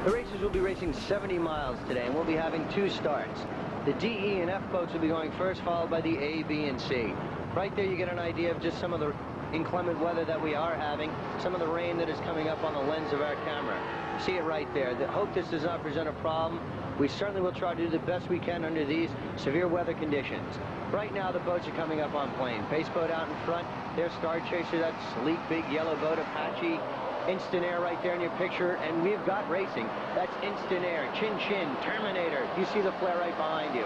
The racers will be racing 70 miles today, and we'll be having 2 starts. The D, E, and F boats will be going first, followed by the A, B, and C. Right there you get an idea of just some of the inclement weather that we are having, some of the rain that is coming up on the lens of our camera. See it right there. I hope this does not present a problem. We certainly will try to do the best we can under these severe weather conditions. Right now the boats are coming up on plane. Pace boat out in front, there's Star Chaser, that sleek big yellow boat, Apache. Instant Air right there in your picture, and we've got racing. That's Instant Air, Chin Chin, Terminator. You see the flare right behind you.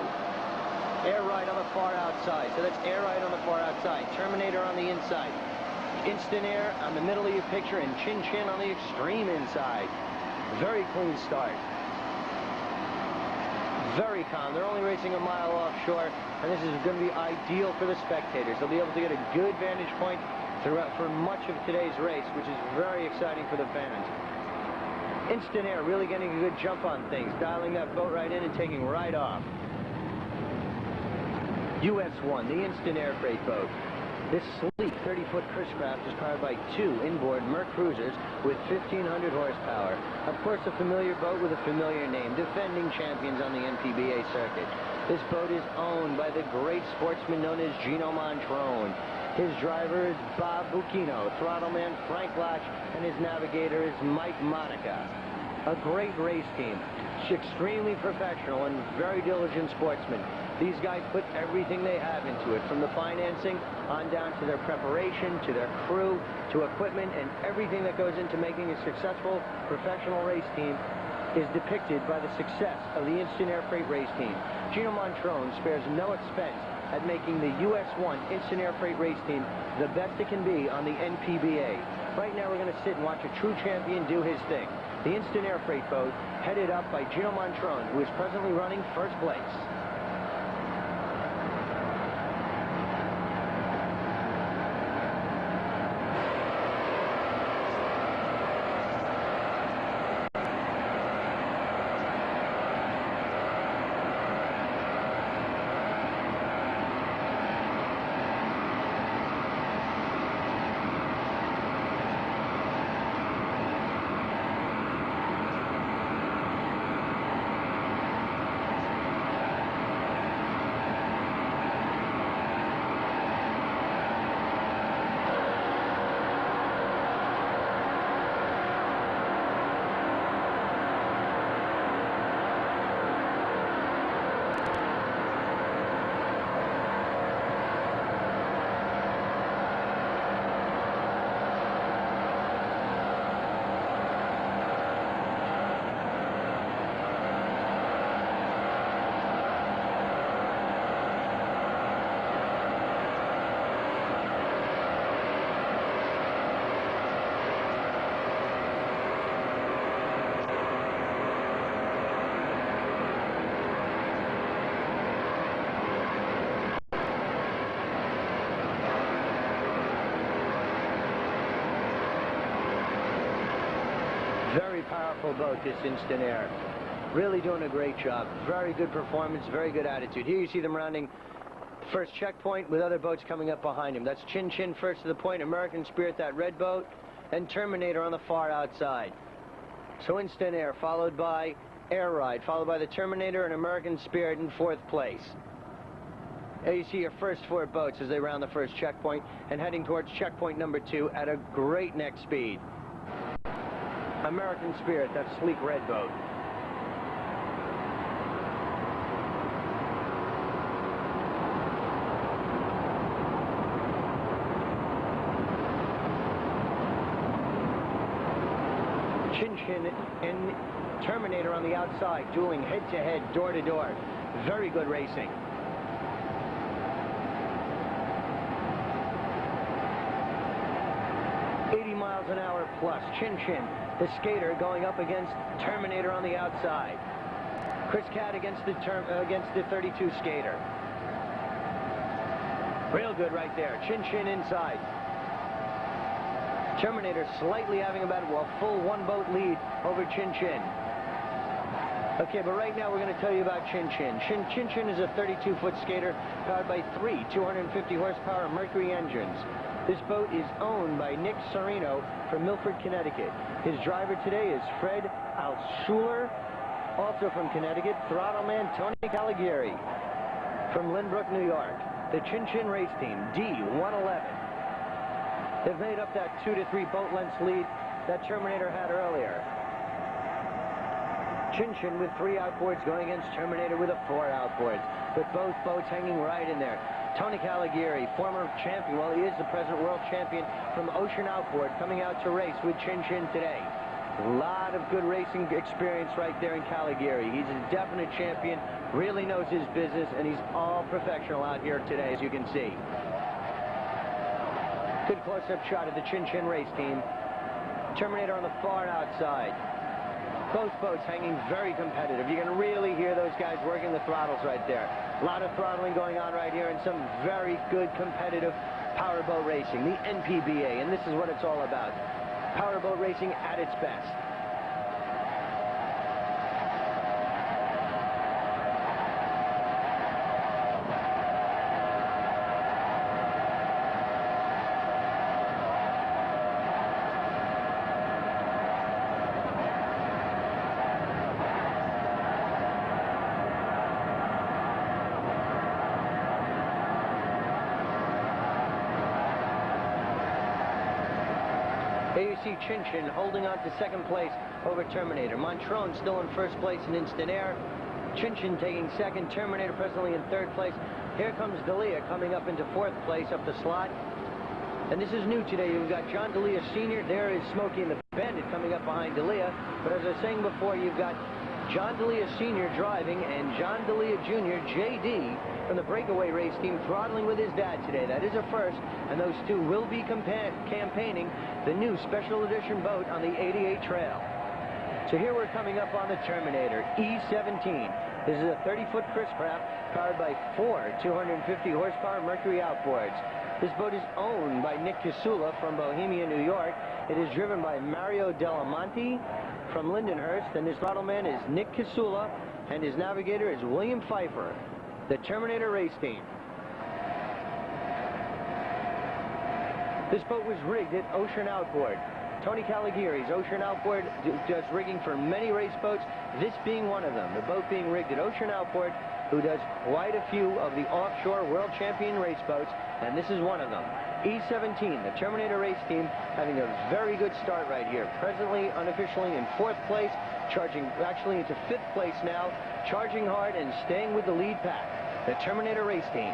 Air Ride on the far outside. So that's Air Ride on the far outside. Terminator on the inside. Instant Air on the middle of your picture, and Chin Chin on the extreme inside. Very clean start. Very calm. They're only racing a mile offshore, and this is going to be ideal for the spectators. They'll be able to get a good vantage point throughout for much of today's race, which is very exciting for the fans. Instant Air really getting a good jump on things, dialing that boat right in and taking right off. US1, the Instant Air freight boat. This sleek 30-foot Chris craft is powered by 2 inboard Merc cruisers with 1,500 horsepower. Of course, a familiar boat with a familiar name, defending champions on the NPBA circuit. This boat is owned by the great sportsman known as Gino Montrone. His driver is Bob Bucchino, throttleman Frank Latch, and his navigator is Mike Monica. A great race team, extremely professional and very diligent sportsmen. These guys put everything they have into it, from the financing on down to their preparation, to their crew, to equipment, and everything that goes into making a successful professional race team is depicted by the success of the Instant Air Freight race team. Gino Montrone spares no expense at making the US1 Instant Air Freight race team the best it can be on the NPBA. Right now we're going to sit and watch a true champion do his thing. The Instant Air Freight boat, headed up by Gino Montrone, who is presently running first place. Very powerful boat, this Instant Air. Really doing a great job. Very good performance, very good attitude. Here you see them rounding first checkpoint with other boats coming up behind him. That's Chin Chin first to the point, American Spirit, that red boat, and Terminator on the far outside. So Instant Air, followed by Air Ride, followed by the Terminator and American Spirit in 4th place. There you see your first 4 boats as they round the first checkpoint and heading towards checkpoint number 2 at a great neck speed. American Spirit, that sleek red boat. Chin Chin and Terminator on the outside, dueling head-to-head, door-to-door. Very good racing. Miles an hour plus. Chin Chin, the skater, going up against Terminator on the outside. Chris Cat against the 32 skater. Real good right there. Chin Chin inside. Terminator slightly having about a full 1 boat lead over Chin Chin. Okay, but right now we're going to tell you about Chin Chin. Chin Chin is a 32-foot skater powered by 3 250 horsepower Mercury engines. This boat is owned by Nick Serino from Milford, Connecticut. His driver today is Fred Alschuler, also from Connecticut. Throttle man Tony Caligari from Lynbrook, New York. The Chin Chin race team, D111. They've made up that 2 to 3 boat lengths lead that Terminator had earlier. Chin Chin with 3 outboards going against Terminator with 4 outboards, but both boats hanging right in there. Tony Caligari, former champion, well, he is the present world champion from Ocean Outboard, coming out to race with Chin Chin today. A lot of good racing experience right there in Caligari. He's a definite champion, really knows his business, and he's all professional out here today, as you can see. Good close-up shot of the Chin Chin race team. Terminator on the far outside. Both boats hanging very competitive. You can really hear those guys working the throttles right there. A lot of throttling going on right here, and some very good competitive powerboat racing, the NPBA, and this is what it's all about. Powerboat racing at its best. There you see Chin Chin holding on to second place over Terminator. Montrone still in first place in instant air. Chin Chin taking second. Terminator presently in third place. Here comes D'Elia coming up into fourth place up the slot. And this is new today. You've got John D'Elia Sr. There is Smokey and the Bandit coming up behind D'Elia. But as I was saying before, you've got John D'Elia Sr. driving and John D'Elia Jr., JD, from the breakaway race team throttling with his dad today. That is a first, and those two will be campaigning the new special edition boat on the 88 Trail. So here we're coming up on the Terminator E17. This is a 30-foot Chris craft powered by 4 250 horsepower Mercury outboards. This boat is owned by Nick Casula from Bohemia, New York. It is driven by Mario Delamonte from Lindenhurst, and his throttle man is Nick Casula, and his navigator is William Pfeiffer. The Terminator race team. This boat was rigged at Ocean Outboard. Tony Caligari's Ocean Outboard does rigging for many race boats, this being one of them. The boat being rigged at Ocean Outboard, who does quite a few of the offshore world champion race boats, and this is one of them. E17, the Terminator race team, having a very good start right here. Presently, unofficially in fourth place, charging actually into fifth place now, charging hard and staying with the lead pack. The Terminator race team.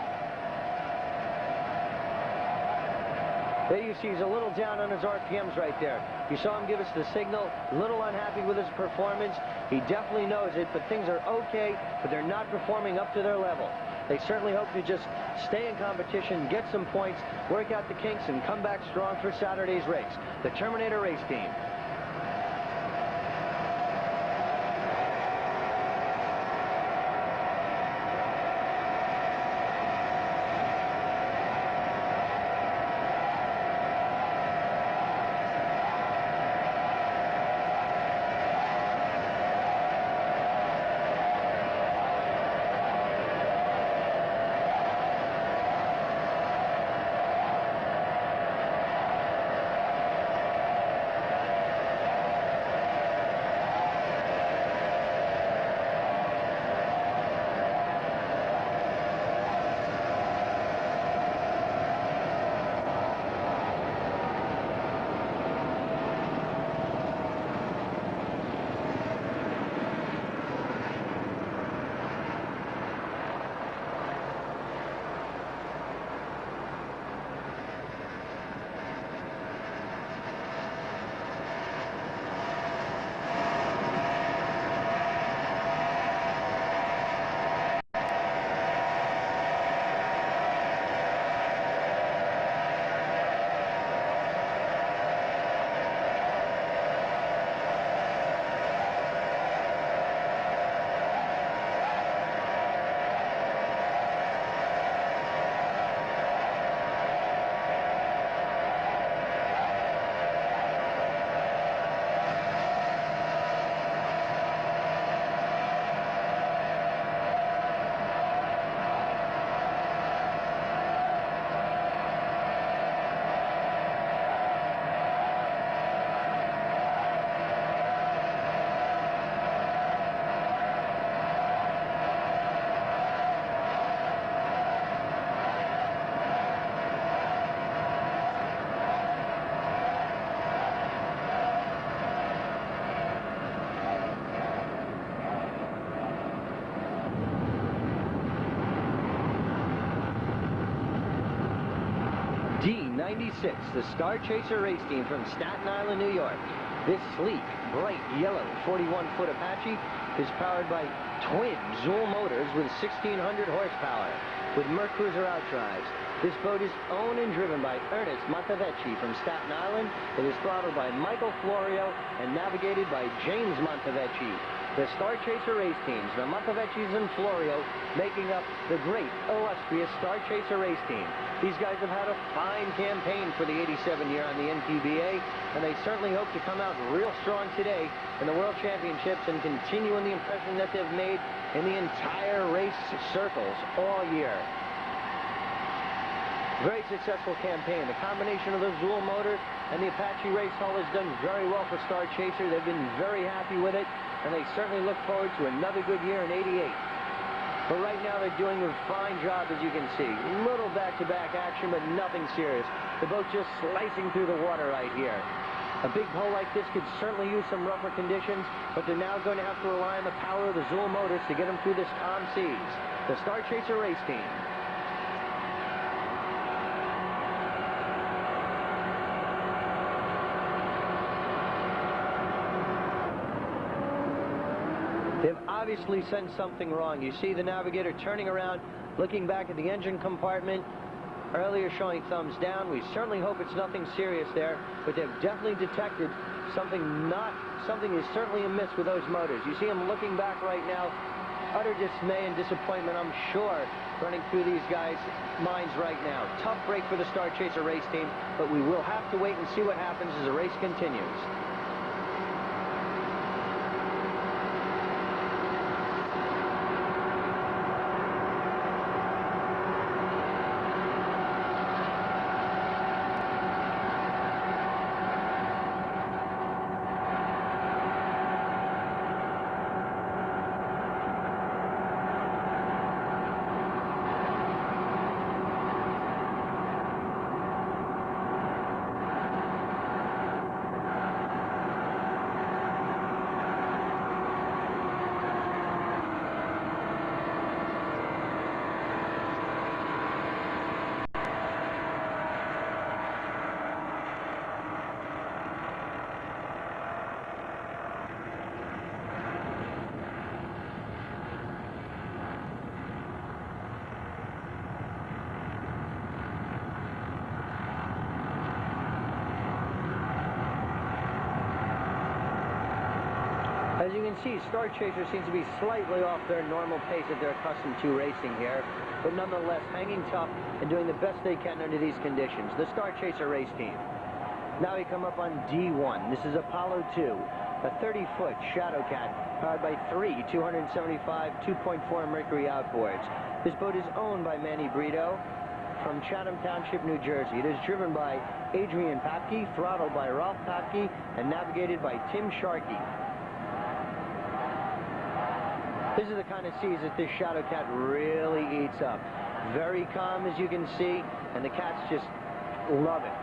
There you see he's a little down on his RPMs right there. You saw him give us the signal, a little unhappy with his performance. He definitely knows it, but things are okay, but they're not performing up to their level. They certainly hope to just stay in competition, get some points, work out the kinks, and come back strong for Saturday's race. The Terminator race team. 96, the Star Chaser race team from Staten Island, New York. This sleek, bright yellow 41-foot Apache is powered by twin Zool motors with 1,600 horsepower with Mercruiser outdrives. This boat is owned and driven by Ernest Montevecchi from Staten Island. It is throttled by Michael Florio and navigated by James Montevecchi. The Star Chaser race teams, the Montevecchis and Florio, making up the great, illustrious Star Chaser race team. These guys have had a fine campaign for the 87 year on the NPBA, and they certainly hope to come out real strong today in the World Championships and continue in the impression that they've made in the entire race circles all year. Very successful campaign. The combination of the Zool motor and the Apache race hull has done very well for Star Chaser. They've been very happy with it, and they certainly look forward to another good year in '88. But right now they're doing a fine job, as you can see. Little back-to-back action, but nothing serious. The boat just slicing through the water right here. A big hull like this could certainly use some rougher conditions, but they're now going to have to rely on the power of the Zool motors to get them through this calm seas. The Star Chaser race team. They've obviously sensed something wrong. You see the navigator turning around, looking back at the engine compartment, earlier showing thumbs down. We certainly hope it's nothing serious there, but they've definitely detected something is certainly amiss with those motors. You see them looking back right now, utter dismay and disappointment, I'm sure, running through these guys' minds right now. Tough break for the Star Chaser race team, but we will have to wait and see what happens as the race continues. As you can see, Star Chaser seems to be slightly off their normal pace that they're accustomed to racing here, but nonetheless hanging tough and doing the best they can under these conditions. The Star Chaser race team. Now we come up on D1. This is Apollo 2, a 30-foot Shadow Cat powered by three 275 2.4 Mercury outboards. This boat is owned by Manny Brito from Chatham Township, New Jersey. It is driven by Adrian Papke, throttled by Ralph Papke, and navigated by Tim Sharkey. This is the kind of seas that this Shadow Cat really eats up. Very calm, as you can see, and the cats just love it.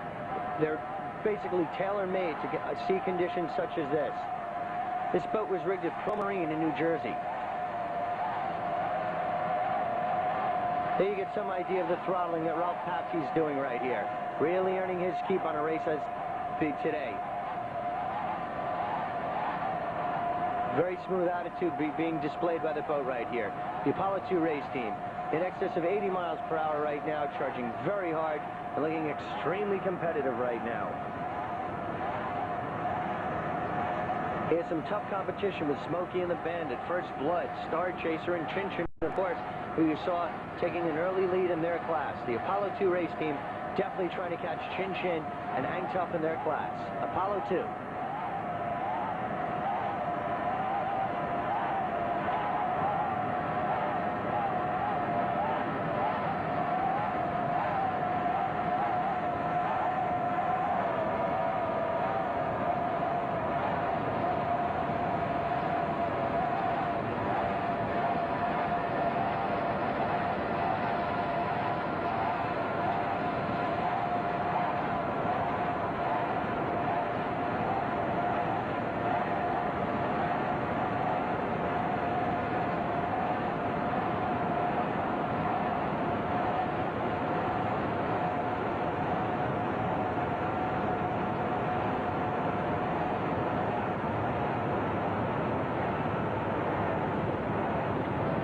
They're basically tailor-made to sea conditions such as this. This boat was rigged at Pro Marine in New Jersey. There you get some idea of the throttling that Ralph Papke's doing right here. Really earning his keep on a race as big today. Very smooth attitude being displayed by the boat right here. The Apollo 2 race team in excess of 80 miles per hour right now, charging very hard and looking extremely competitive right now. Here's some tough competition with Smokey and the Bandit, First Blood, Star Chaser, and Chin Chin, of course, who you saw taking an early lead in their class. The Apollo 2 race team definitely trying to catch Chin Chin and hang tough in their class. Apollo 2.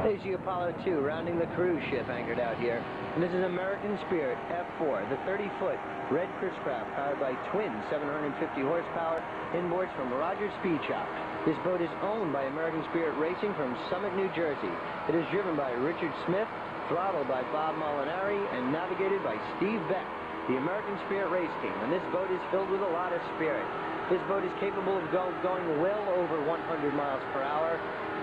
There's the Apollo 2 rounding the cruise ship anchored out here. And this is American Spirit F4, the 30-foot red Chris craft powered by twin 750 horsepower inboards from Rogers Speed Shop. This boat is owned by American Spirit Racing from Summit, New Jersey. It is driven by Richard Smith, throttled by Bob Molinari, and navigated by Steve Beck, the American Spirit race team. And this boat is filled with a lot of spirit. This boat is capable of going well over 100 miles per hour.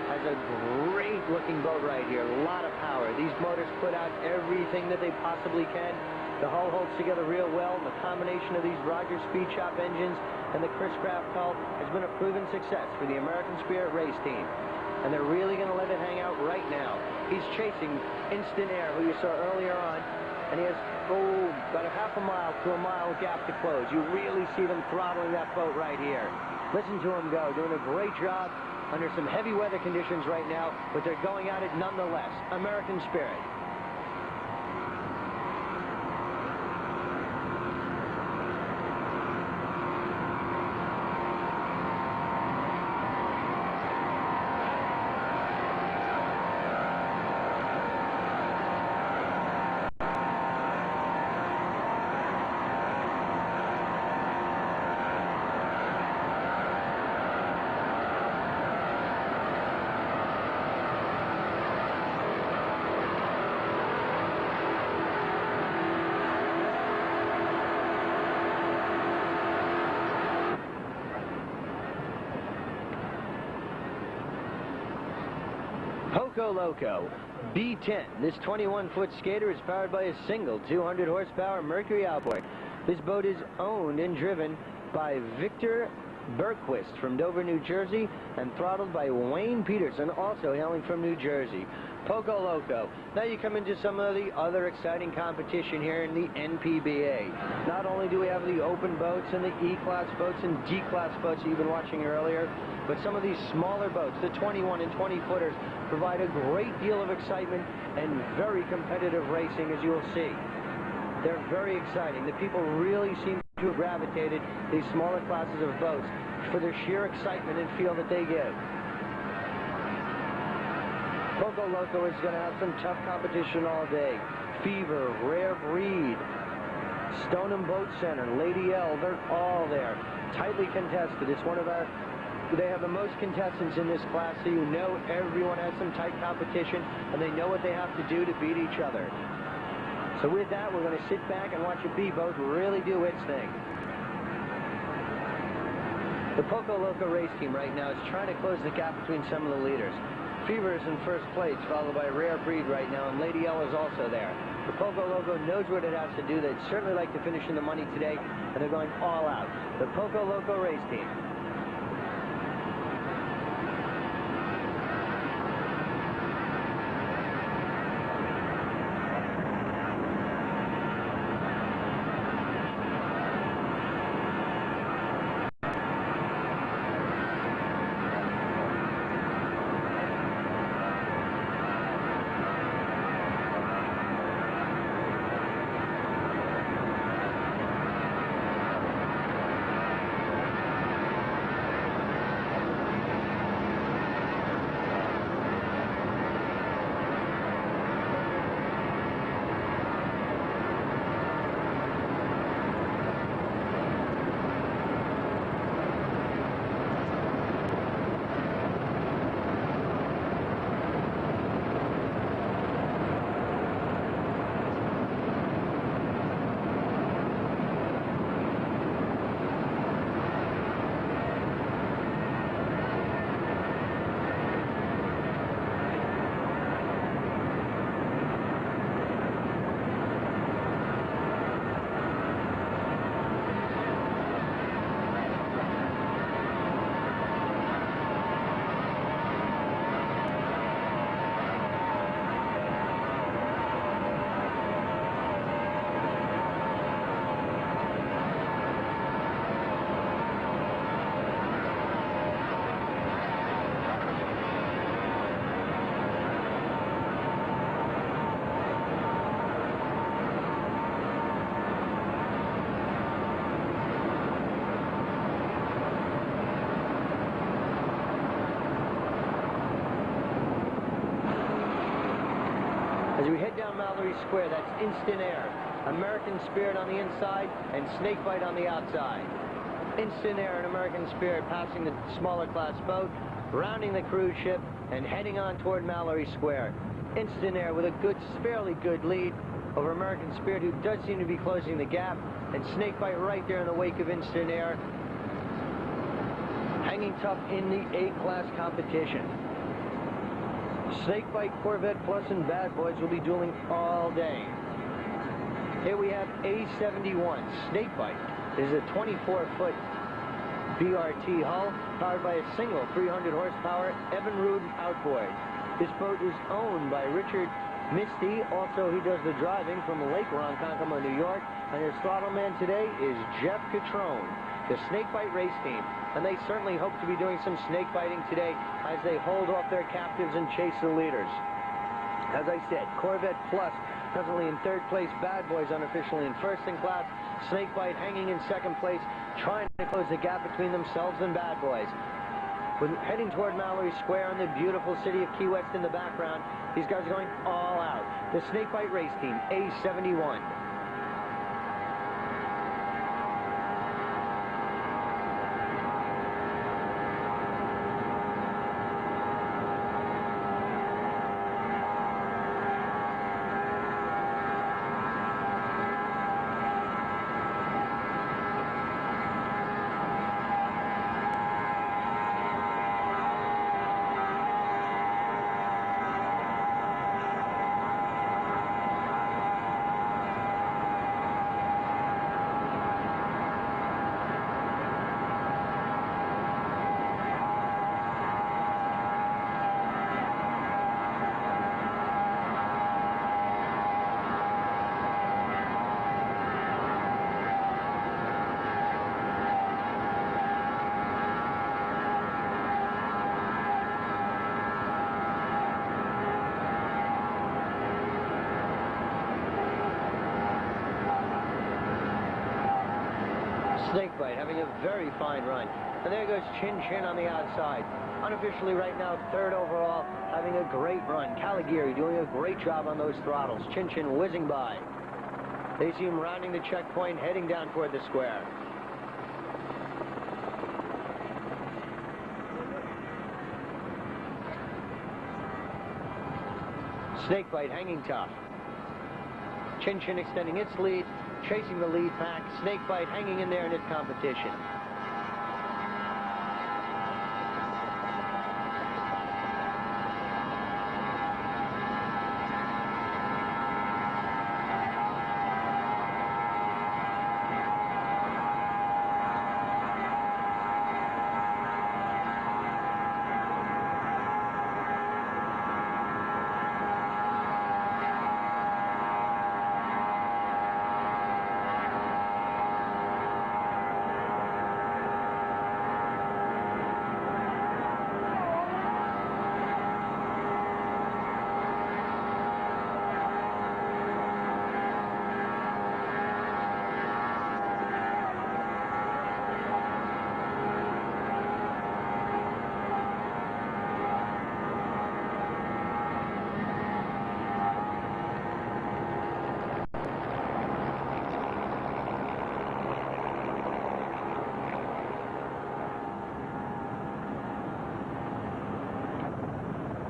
Has a great looking boat right here, a lot of power. These motors put out everything that they possibly can. The hull holds together real well. The combination of these Rogers Speed Shop engines and the Chris Craft hull has been a proven success for the American Spirit race team. And they're really going to let it hang out right now. He's chasing Instant Air, who you saw earlier on, and he has about a half a mile to a mile gap to close. You really see them throttling that boat right here. Listen to him go, doing a great job under some heavy weather conditions right now, but they're going at it nonetheless. American Spirit. Poco Loco B10. This 21-foot skater is powered by a single 200 horsepower Mercury outboard. This boat is owned and driven by Victor Bergquist from Dover, New Jersey, and throttled by Wayne Peterson, also hailing from New Jersey. Poco Loco. Now you come into some of the other exciting competition here in the NPBA. Not only do we have the open boats and the E-class boats and D-class boats that you've been watching earlier, but some of these smaller boats, the 21 and 20 footers, provide a great deal of excitement and very competitive racing, as you will see. They're very exciting. The people really seem to have gravitated these smaller classes of boats for their sheer excitement and feel that they give. Poco Loco is going to have some tough competition all day. Fever, Rare Breed, Stoneham Boat Center, Lady L, they're all there. Tightly contested. It's one of our... They have the most contestants in this class, so you know everyone has some tight competition, and they know what they have to do to beat each other. So with that, we're going to sit back and watch a B-boat really do its thing. The Poco Loco race team right now is trying to close the gap between some of the leaders. Fever is in first place, followed by Rare Breed right now, and Lady L is also there. The Poco Loco knows what it has to do. They'd certainly like to finish in the money today, and they're going all out. The Poco Loco race team. As we head down Mallory Square, that's Instant Air, American Spirit on the inside, and Snakebite on the outside. Instant Air and American Spirit passing the smaller class boat, rounding the cruise ship, and heading on toward Mallory Square. Instant Air with a fairly good lead over American Spirit, who does seem to be closing the gap, and Snakebite right there in the wake of Instant Air, hanging tough in the A-class competition. Snakebite, Corvette Plus, and Bad Boys will be dueling all day. Here we have A71. Snakebite is a 24-foot BRT hull powered by a single 300 horsepower Evan Rudin outboard. This boat is owned by Richard Misty. Also, he does the driving from Lake Ronkonkoma, New York. And his throttle man today is Jeff Catrone, the Snakebite race team. And they certainly hope to be doing some snake biting today as they hold off their captives and chase the leaders. As I said, Corvette Plus presently in third place, Bad Boys unofficially in first in class, Snakebite hanging in second place, trying to close the gap between themselves and Bad Boys. We're heading toward Mallory Square and the beautiful city of Key West in the background. These guys are going all out. The Snakebite race team, A71. Snakebite having a very fine run. And there goes Chin Chin on the outside. Unofficially right now, third overall, having a great run. Caligari doing a great job on those throttles. Chin Chin whizzing by. They see him rounding the checkpoint, heading down toward the square. Snakebite hanging tough. Chin Chin extending its lead, chasing the lead pack. Snakebite hanging in there in its competition.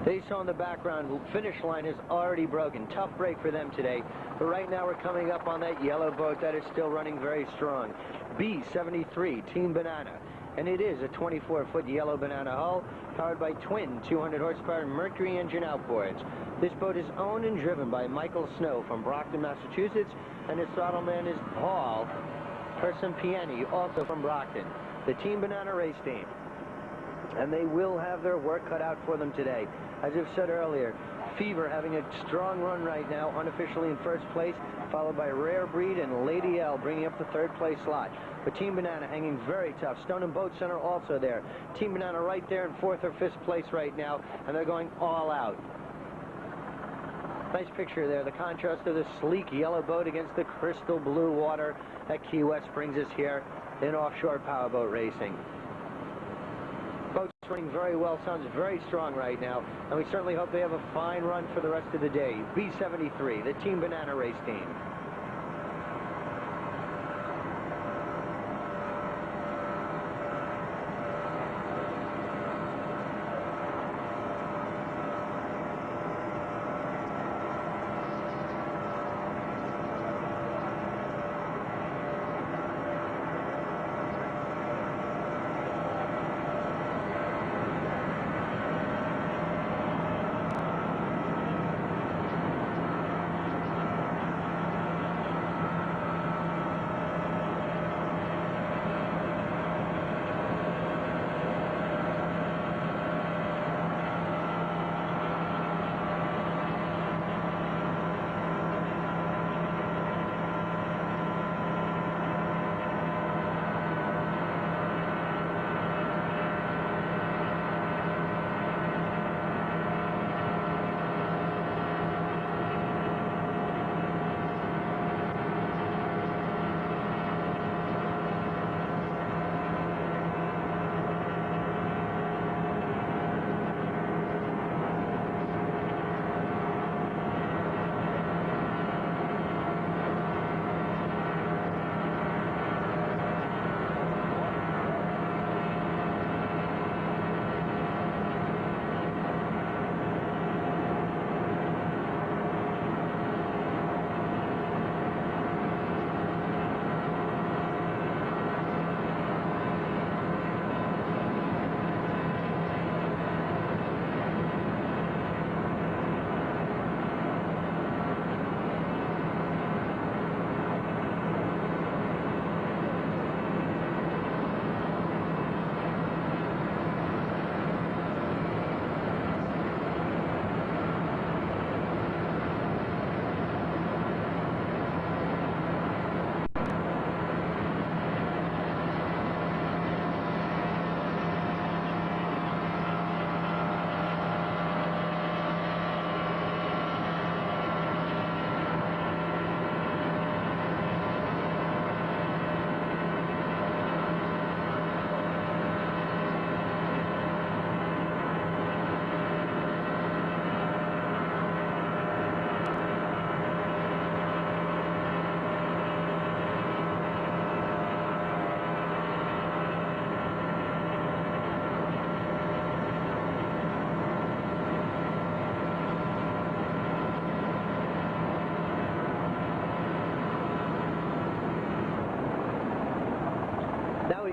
They saw in the background, the finish line is already broken. Tough break for them today. But right now we're coming up on that yellow boat that is still running very strong. B73, Team Banana. And it is a 24-foot yellow banana hull powered by twin 200 horsepower Mercury engine outboards. This boat is owned and driven by Michael Snow from Brockton, Massachusetts, and his throttle man is Paul Persampiani, also from Brockton. The Team Banana race team. And they will have their work cut out for them today. As I've said earlier, Fever having a strong run right now, unofficially in first place, followed by Rare Breed and Lady L bringing up the third place slot. But Team Banana hanging very tough. Stone and Boat Center also there. Team Banana right there in fourth or fifth place right now, and they're going all out. Nice picture there. The contrast of the sleek yellow boat against the crystal blue water that Key West brings us here in offshore powerboat racing. Boats running very well, sounds very strong right now, and we certainly hope they have a fine run for the rest of the day. B-73, the Team Banana Race team.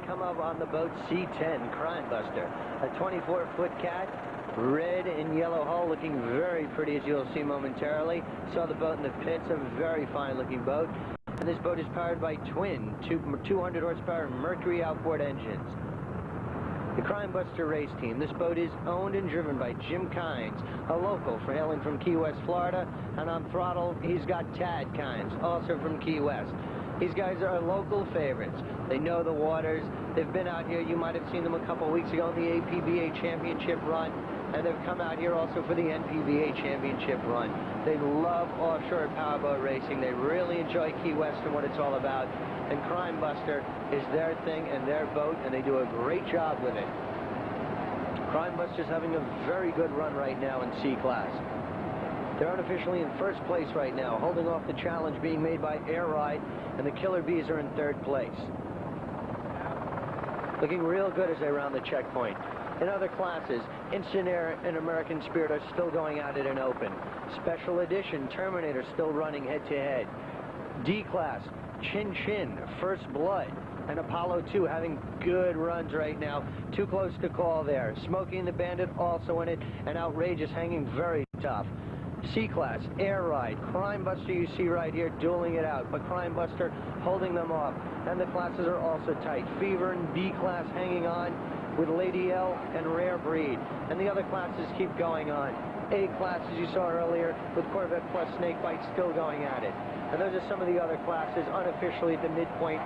Come up on the boat C10 Crime Buster, a 24-foot cat, red and yellow hull, looking very pretty, as you'll see momentarily. Saw the boat in the pits, a very fine-looking boat. And this boat is powered by twin 200 horsepower Mercury outboard engines. The Crime Buster race team. This boat is owned and driven by Jim Kynes, a local hailing from Key West, Florida, and on throttle he's got Tad Kynes, also from Key West. These guys are local favorites. They know the waters. They've been out here. You might have seen them a couple weeks ago in the APBA championship run, and they've come out here also for the NPBA championship run. They love offshore powerboat racing. They really enjoy Key West and what it's all about. And Crime Buster is their thing and their boat, and they do a great job with it. Crime Buster's having a very good run right now in C-Class. They're unofficially in first place right now, holding off the challenge being made by Air Ride, and the Killer Bees are in third place. Looking real good as they round the checkpoint. In other classes, Instant Air and American Spirit are still going at it in open. Special Edition, Terminator still running head-to-head. D-Class, Chin Chin, First Blood, and Apollo 2 having good runs right now. Too close to call there. Smokey and the Bandit also in it, and Outrageous hanging very tough. C-Class, Air Ride, Crime Buster you see right here dueling it out, but Crime Buster holding them off. And the classes are also tight. Fever and B-Class hanging on with Lady L and Rare Breed. And the other classes keep going on. A-Class, as you saw earlier, with Corvette Plus Snakebite still going at it. And those are some of the other classes unofficially at the midpoint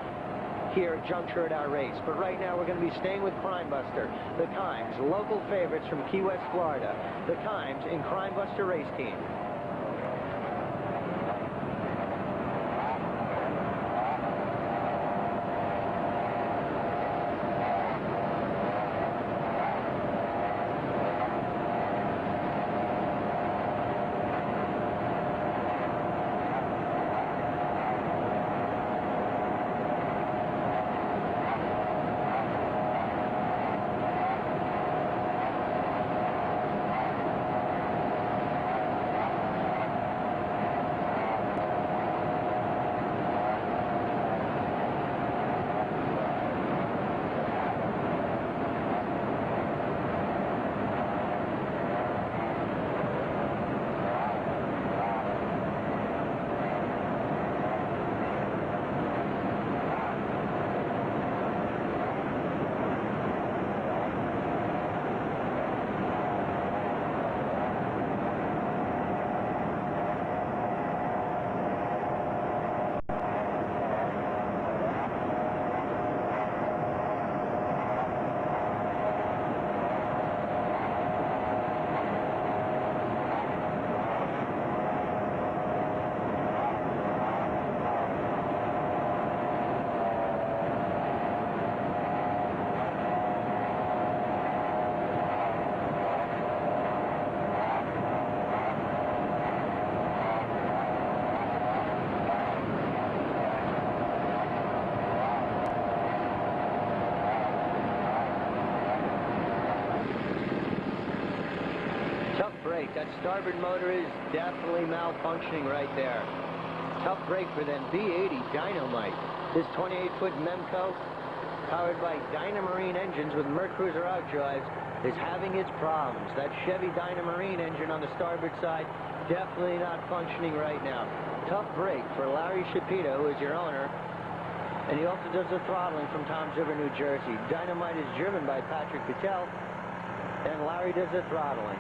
here, juncture at our race. But right now we're going to be staying with Crime Buster, the Kynes, local favorites from Key West, Florida. The Kynes in Crime Buster race team. break. That starboard motor is definitely malfunctioning right there. Tough break for them. B80 Dynamite. This 28-foot Memco, powered by Dynamarine engines with Mercruiser outdrives, is having its problems. That Chevy Dynamarine engine on the starboard side, definitely not functioning right now. Tough break for Larry Shapito, who is your owner. And he also does the throttling from Toms River, New Jersey. Dynamite is driven by Patrick Patel, and Larry does the throttling.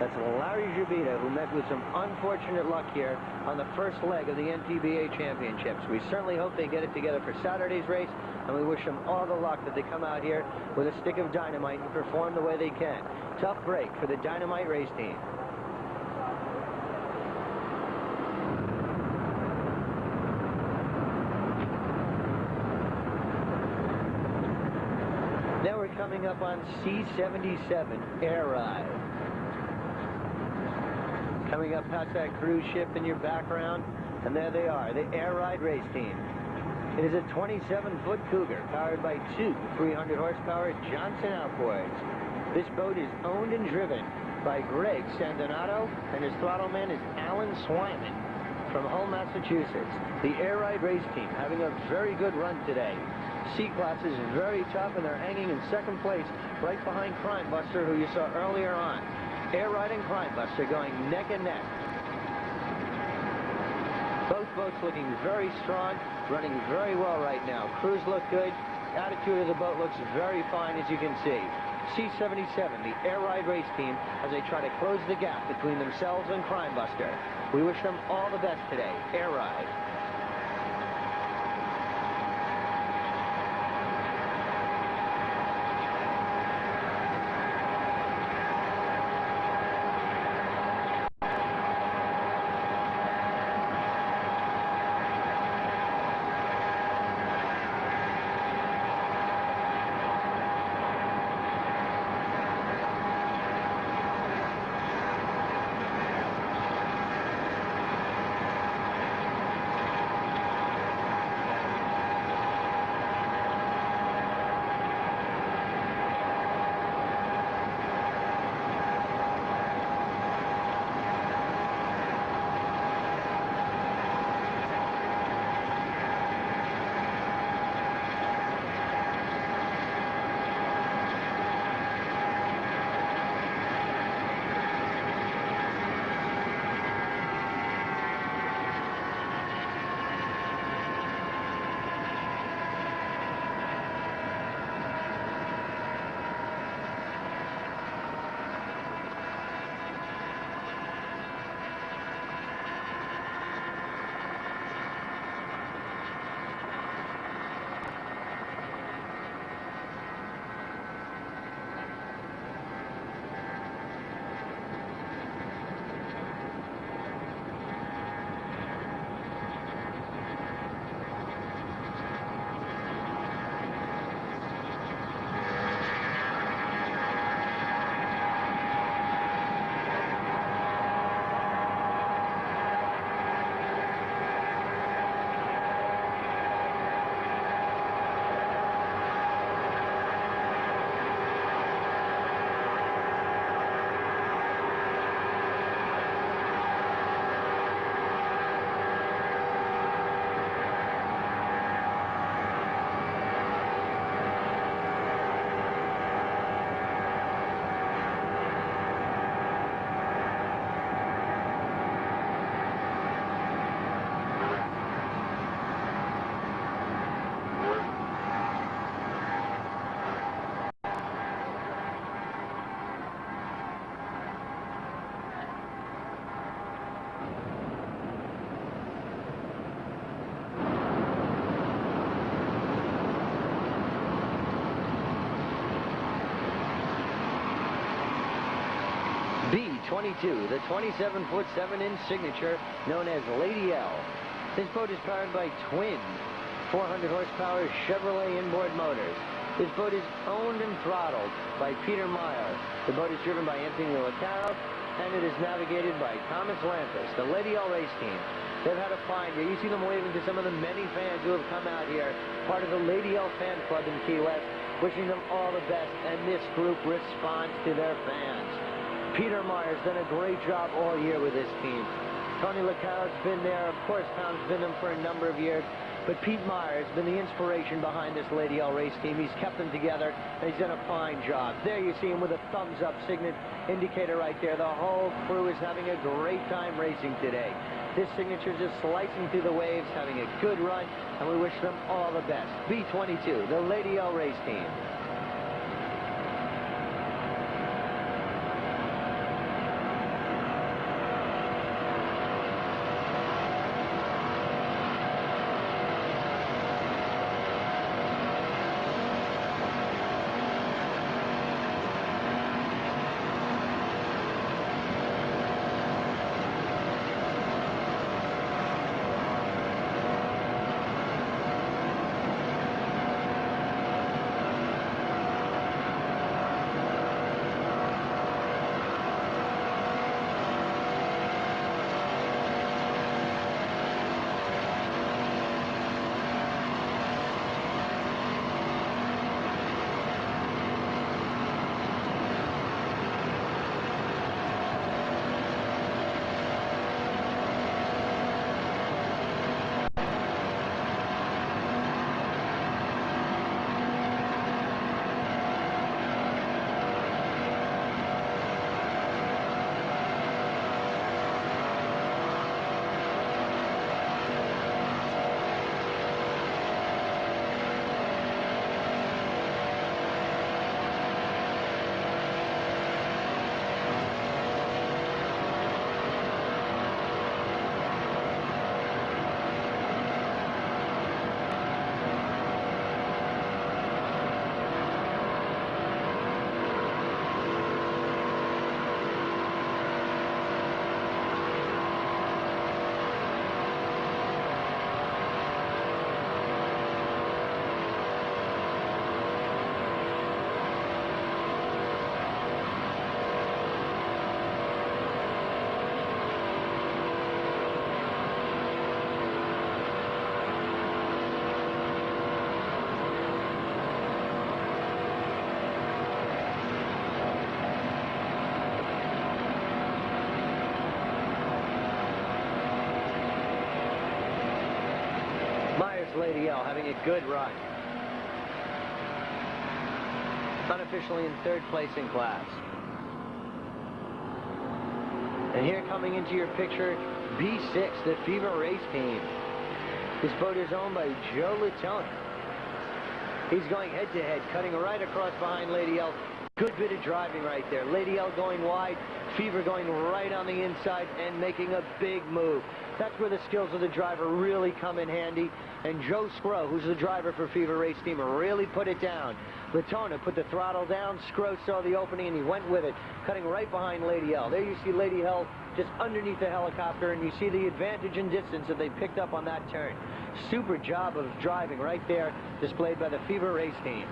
That's Larry Shapito, who met with some unfortunate luck here on the first leg of the NPBA championships. We certainly hope they get it together for Saturday's race, and we wish them all the luck that they come out here with a stick of dynamite and perform the way they can. Tough break for the Dynamite race team. Now we're coming up on C77 Air Ride. Coming up past that cruise ship in your background, and there they are, the Air Ride race team. It is a 27-foot Cougar powered by two 300-horsepower Johnson outboards. This boat is owned and driven by Greg Sandonato, and his throttle man is Alan Swyman from Hull, Massachusetts. The Air Ride race team having a very good run today. C-Class is very tough, and they're hanging in second place right behind Crime Buster, who you saw earlier on. Air Ride and Crime Buster going neck and neck. Both boats looking very strong, running very well right now. Crews look good. Attitude of the boat looks very fine, as you can see. C77, the Air Ride race team, as they try to close the gap between themselves and Crime Buster. We wish them all the best today. Air Ride. B22, the 27-foot 7-inch signature known as Lady L. This boat is powered by twin 400-horsepower Chevrolet inboard motors. This boat is owned and throttled by Peter Meyer. The boat is driven by Anthony Lataro, and it is navigated by Thomas Lampus, the Lady L race team. They've had a fine year. You see them waving to some of the many fans who have come out here, part of the Lady L fan club in Key West, wishing them all the best, and this group responds to their fans. Peter Myers done a great job all year with this team. Tony Lecau's been there. Of course, Tom's been them for a number of years. But Pete Myers has been the inspiration behind this Lady L race team. He's kept them together, and he's done a fine job. There you see him with a thumbs-up indicator right there. The whole crew is having a great time racing today. This signature just slicing through the waves, having a good run, and we wish them all the best. B-22, the Lady L race team. Lady L having a good run. Unofficially in third place in class. And here coming into your picture, B6, the Fever race team. This boat is owned by Joe Latona. He's going head-to-head, cutting right across behind Lady L. Good bit of driving right there. Lady L going wide, Fever going right on the inside and making a big move. That's where the skills of the driver really come in handy. And Joe Scrow, who's the driver for Fever Race Team, really put it down. Latona put the throttle down. Scrow saw the opening and he went with it, cutting right behind Lady L. There you see Lady L just underneath the helicopter, and you see the advantage in distance that they picked up on that turn. Super job of driving right there, displayed by the Fever Race Team.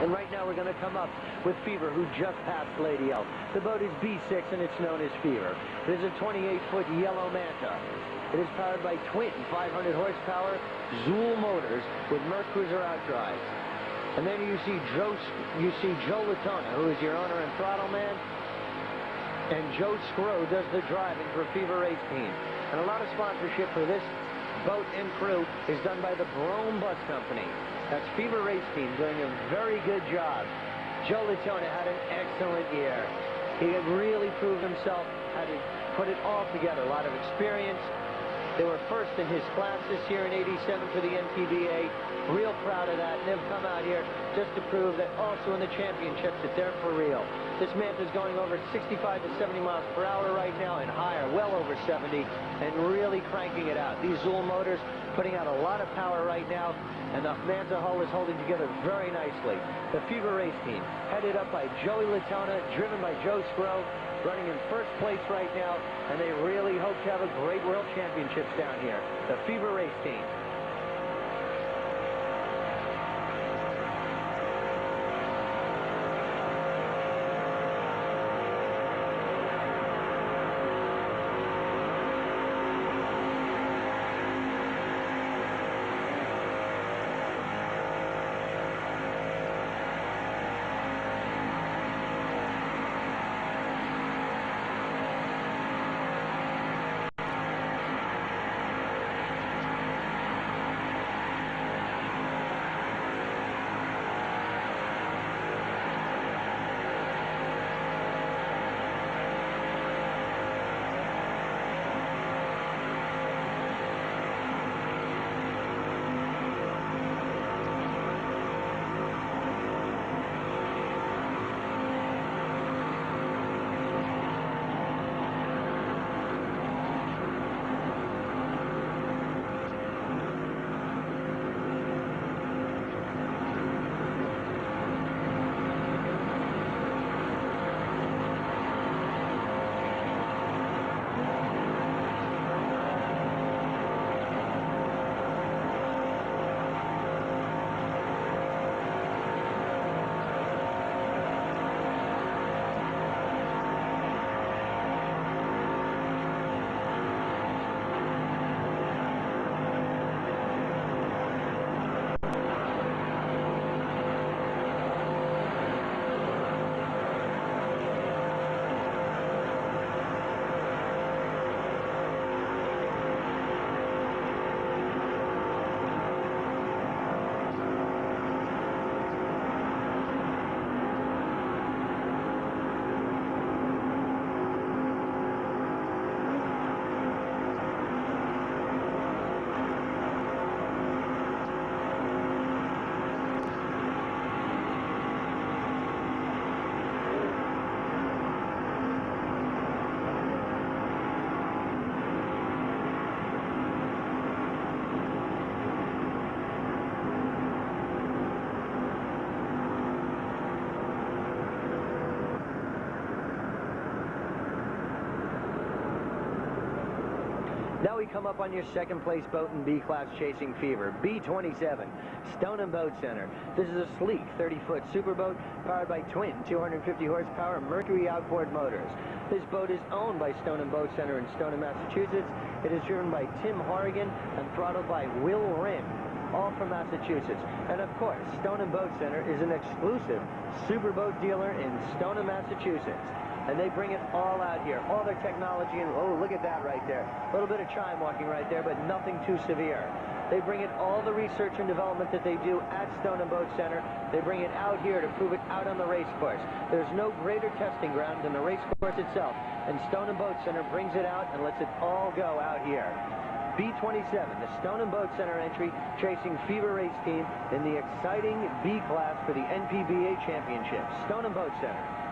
And right now we're going to come up with Fever, who just passed Lady L. The boat is B6 and it's known as Fever. It is a 28-foot yellow Manta. It is powered by twin 500 horsepower Zool motors with Mercruiser outdrive. And then you see Joe Latona, who is your owner and throttle man. And Joe Scrow does the driving for Fever Race Team. And a lot of sponsorship for this boat and crew is done by the Brome Bus Company. That's Fever Race Team doing a very good job. Joe Latona had an excellent year. He had really proved himself, had to put it all together. A lot of experience. They were first in his class this year in '87 for the NPBA. Real proud of that. And they've come out here just to prove that also in the championships that they're for real. This Manta's going over 65 to 70 miles per hour right now and higher, well over 70, and really cranking it out. These Zool motors putting out a lot of power right now, and the Manta hull is holding together very nicely. The Fever Race Team, headed up by Joey Latona, driven by Joe Scrow, running in first place right now, and they really hope to have a great World Championships down here. The Fever Race Team. Now we come up on your second place boat in B class chasing Fever, B27, Stone & Boat Center. This is a sleek 30-foot superboat powered by twin 250 horsepower Mercury outboard motors. This boat is owned by Stone & Boat Center in Stoneham, Massachusetts. It is driven by Tim Horrigan and throttled by Will Wren, all from Massachusetts. And of course, Stone & Boat Center is an exclusive superboat dealer in Stoneham, Massachusetts. And they bring it all out here, all their technology, and oh, look at that right there. A little bit of chime walking right there, but nothing too severe. They bring it all the research and development that they do at Stone & Boat Center. They bring it out here to prove it out on the race course. There's no greater testing ground than the race course itself, and Stone & Boat Center brings it out and lets it all go out here. B27, the Stone & Boat Center entry, chasing Fever Race Team in the exciting B class for the NPBA Championship. Stone & Boat Center.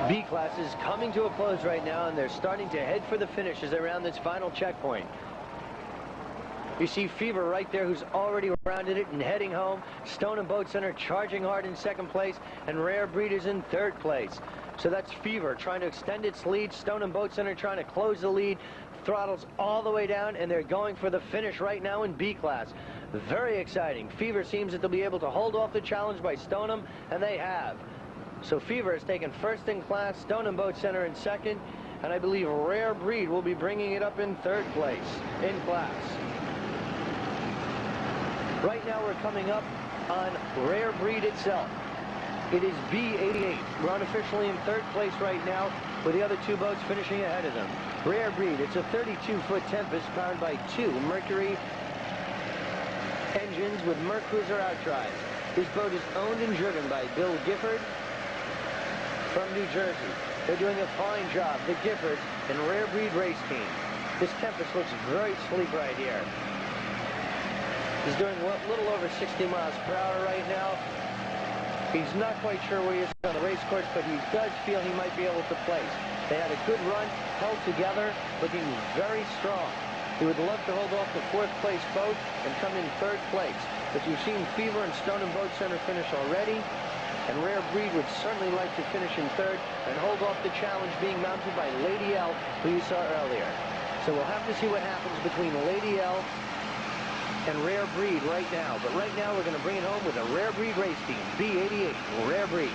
B class is coming to a close right now, and they're starting to head for the finish as they round this final checkpoint. You see Fever right there, who's already rounded it and heading home. Stone & Boat Center charging hard in second place, and Rare Breed is in third place. So that's Fever trying to extend its lead. Stone & Boat Center trying to close the lead. Throttles all the way down, and they're going for the finish right now in B class. Very exciting. Fever seems that they'll be able to hold off the challenge by Stoneham, and they have. So Fever has taken first in class, Stone & Boat Center in second, and I believe Rare Breed will be bringing it up in third place in class. Right now we're coming up on Rare Breed itself. It is B88. We're unofficially in third place right now, with the other two boats finishing ahead of them. Rare Breed, it's a 32-foot Tempest powered by two Mercury engines with Mercruiser outdrives. This boat is owned and driven by Bill Gifford from New Jersey. They're doing a fine job, the Giffords and Rare Breed race team. This Tempest looks very sleek right here. He's doing a little over 60 miles per hour right now. He's not quite sure where he is on the race course, but he does feel he might be able to place. They had a good run, held together, looking very strong. He would love to hold off the fourth place boat and come in third place. But you've seen Fever and Stone & Boat Center finish already. And Rare Breed would certainly like to finish in third and hold off the challenge being mounted by Lady L, who you saw earlier. So we'll have to see what happens between Lady L and Rare Breed right now. But right now we're going to bring it home with a Rare Breed race team, B88, Rare Breed.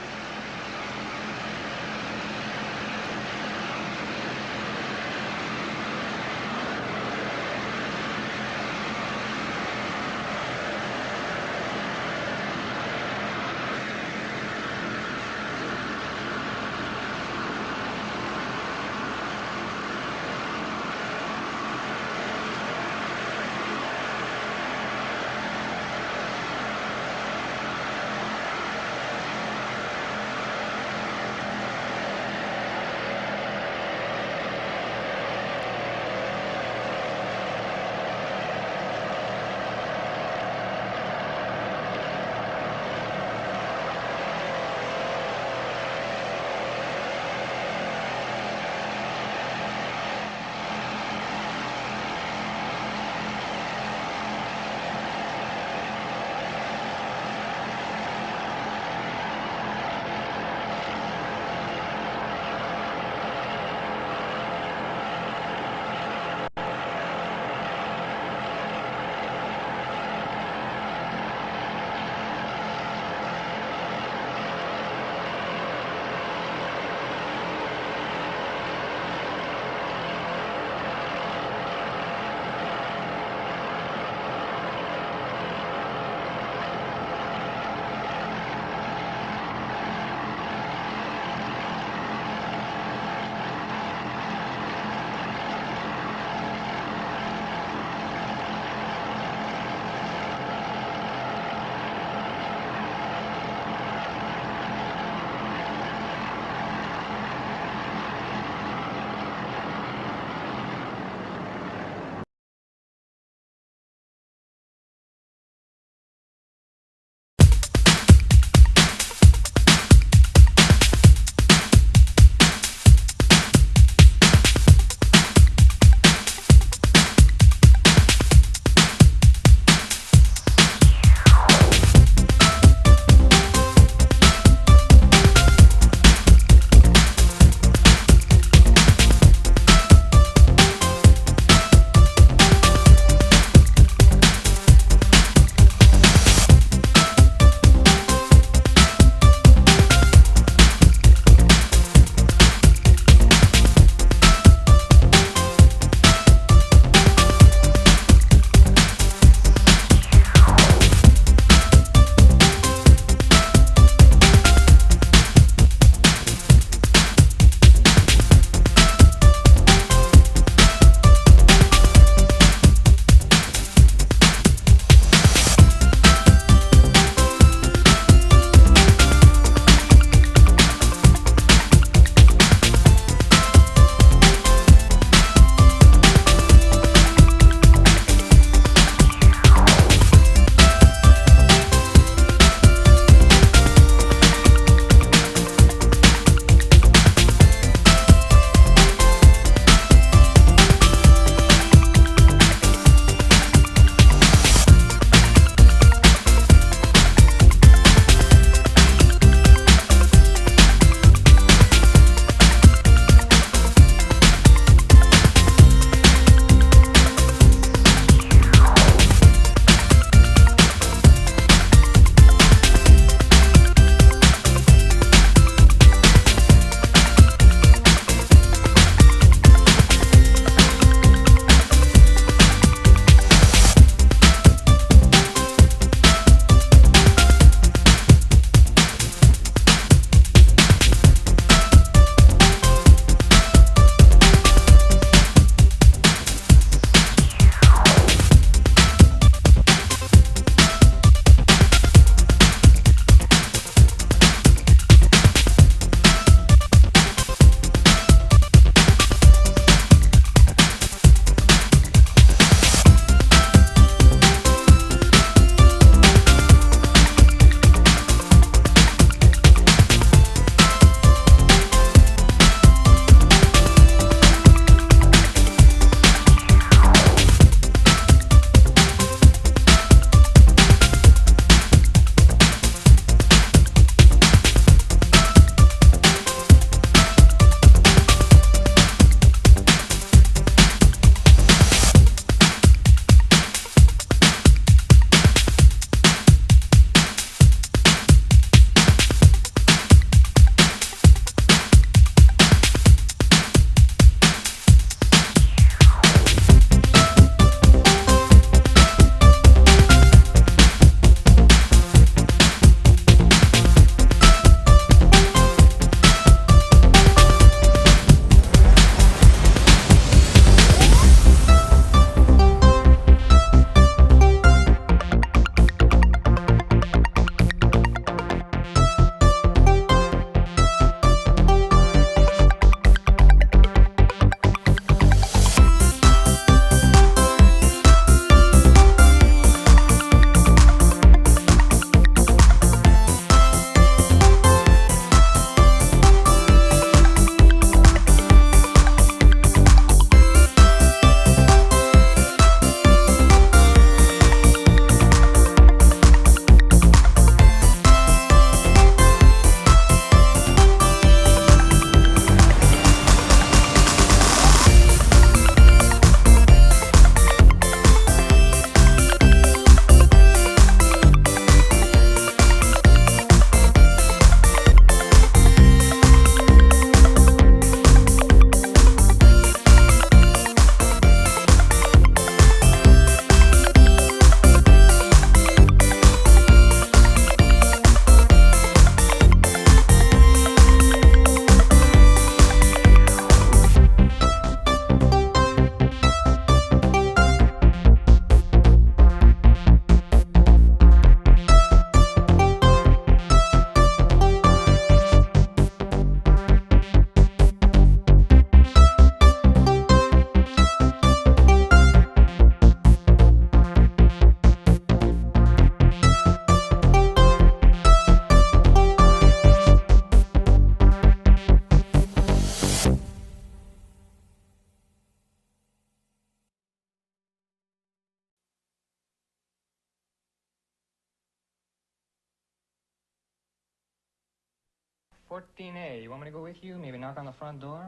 14A. You want me to go with you? Maybe knock on the front door?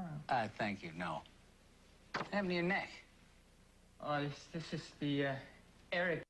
Thank you, no. What happened to your neck? Oh, this is the Eric